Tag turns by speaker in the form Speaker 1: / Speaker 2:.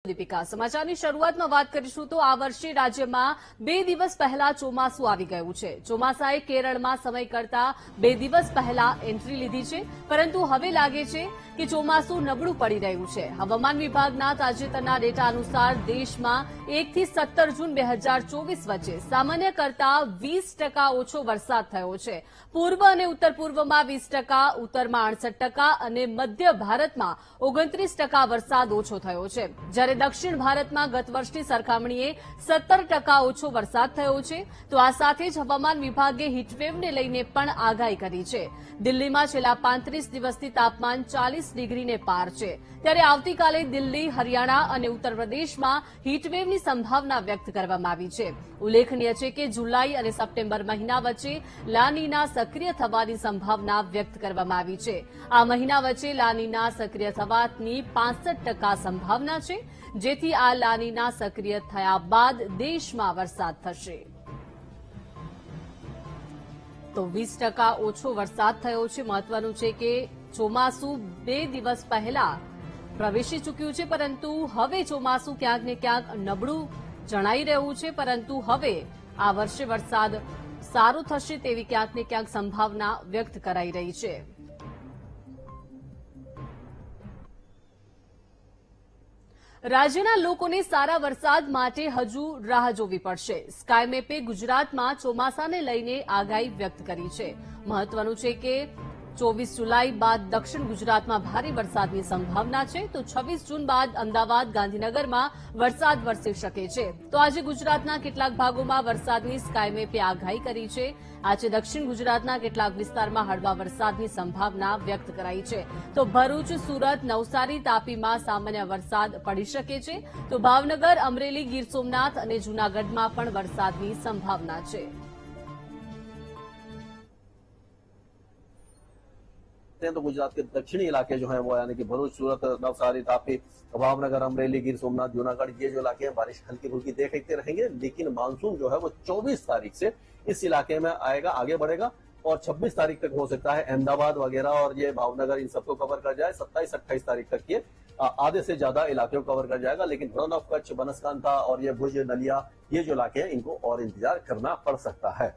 Speaker 1: દીપિકા સમાચારની શરૂઆતમાં વાત કરીશું તો આ વર્ષે રાજ્યમાં 2 દિવસ પહેલા ચોમાસું આવી ગયું છે। ચોમાસાએ કેરળમાં સમય કરતા 2 દિવસ પહેલા એન્ટ્રી લીધી છે, પરંતુ હવે લાગે છે કે ચોમાસું નબળું પડી રહ્યું છે। હવામાન વિભાગના તાજેતરના ડેટા અનુસાર દેશમાં 1 થી 17 જૂન 2024 વચ્ચે સામાન્ય કરતા 20% ઓછો વરસાદ થયો છે। પૂર્વ અને ઉત્તર પૂર્વમાં 20%, ઉત્તરમાં 68% અને મધ્ય ભારતમાં 29% વરસાદ ઓછો થયો છે, જ્યારે દક્ષિણ ભારતમાં ગત વર્ષની સરખામણીએ 17% ઓછો વરસાદ થયો છે। તો આ સાથે જ હવામાન વિભાગે હીટવેવને લઈને પણ આગાહી કરી છે। દિલ્હીમાં છેલ્લા 35 દિવસથી તાપમાન 40 ડિગ્રીને પાર છે, ત્યારે આવતીકાલે દિલ્હી, હરિયાણા અને ઉત્તર પ્રદેશમાં હીટવેવની સંભાવના વ્યક્ત કરવામાં આવી છે। ઉલ્લેખનીય છે કે જુલાઈ અને સપ્ટેમ્બર મહિના વચ્ચે લાનીના સક્રિય થવાની સંભાવના વ્યક્ત કરવામાં આવી છે। આ મહિના વચ્ચે લાનીના સક્રિય થવાની 65% સંભાવના છે, જેથી આ લાનીના સક્રિય થયા બાદ દેશમાં વરસાદ થશે। તો 20% ઓછો વરસાદ થયો છે। મહત્વનું છે કે ચોમાસું 2 દિવસ પહેલા પ્રવેશી ચૂક્યું છે, પરંતુ હવે ચોમાસું ક્યાંક ને ક્યાંક નબળું જણાઈ રહ્યું છે, પરંતુ હવે આ વર્ષે વરસાદ સારો થશે તેવી ક્યાંક ને ક્યાંક સંભાવના વ્યક્ત કરાઈ રહી છે। રાજ્યના લોકોને સારા વરસાદ માટે હજુ રાહ જોવી પડશે। સ્કાયમેપે ગુજરાતમાં ચોમાસાને લઈને આગાહી વ્યક્ત કરી છે। મહત્વનું છે કે 24 જુલાઈ બાદ દક્ષિણ ગુજરાતમાં ભારે વરસાદની સંભાવના છે, તો 26 જૂન બાદ અમદાવાદ, ગાંધીનગરમાં વરસાદ વરસી શકે છે। તો આજે ગુજરાતના કેટલાક ભાગોમાં વરસાદની સ્કાયમેપે આગાહી કરી છે। આજે દક્ષિણ ગુજરાતના કેટલાક વિસ્તારમાં હળવા વરસાદની સંભાવના વ્યક્ત કરાઈ છે। તો ભરૂચ, સુરત, નવસારી, તાપીમાં સામાન્ય વરસાદ પડી શકે છે, તો ભાવનગર, અમરેલી, ગીર સોમનાથ અને જૂનાગઢમાં પણ વરસાદની સંભાવના છે।
Speaker 2: तो गुजरात के दक्षिणी इलाके जो हैं वो यानी कि भरूच, सूरत, नवसारी, तापी, भावनगर, अमरेली, गिर सोमनाथ, जूनागढ़, ये जो इलाके हैं बारिश हल्की फुल्की देखते रहेंगे। लेकिन मानसून जो है वो 24 तारीख से इस इलाके में आएगा, आगे बढ़ेगा और 26 तारीख तक हो सकता है अहमदाबाद वगैरह और ये भावनगर इन सबको कवर कर जाए। 27-28 तारीख तक ये आधे से ज्यादा इलाके को कवर कर जाएगा। लेकिन रन ऑफ कच्छ, बनसकांठा और ये भुज, नलिया, ये जो इलाके हैं इनको और इंतजार करना पड़ सकता है।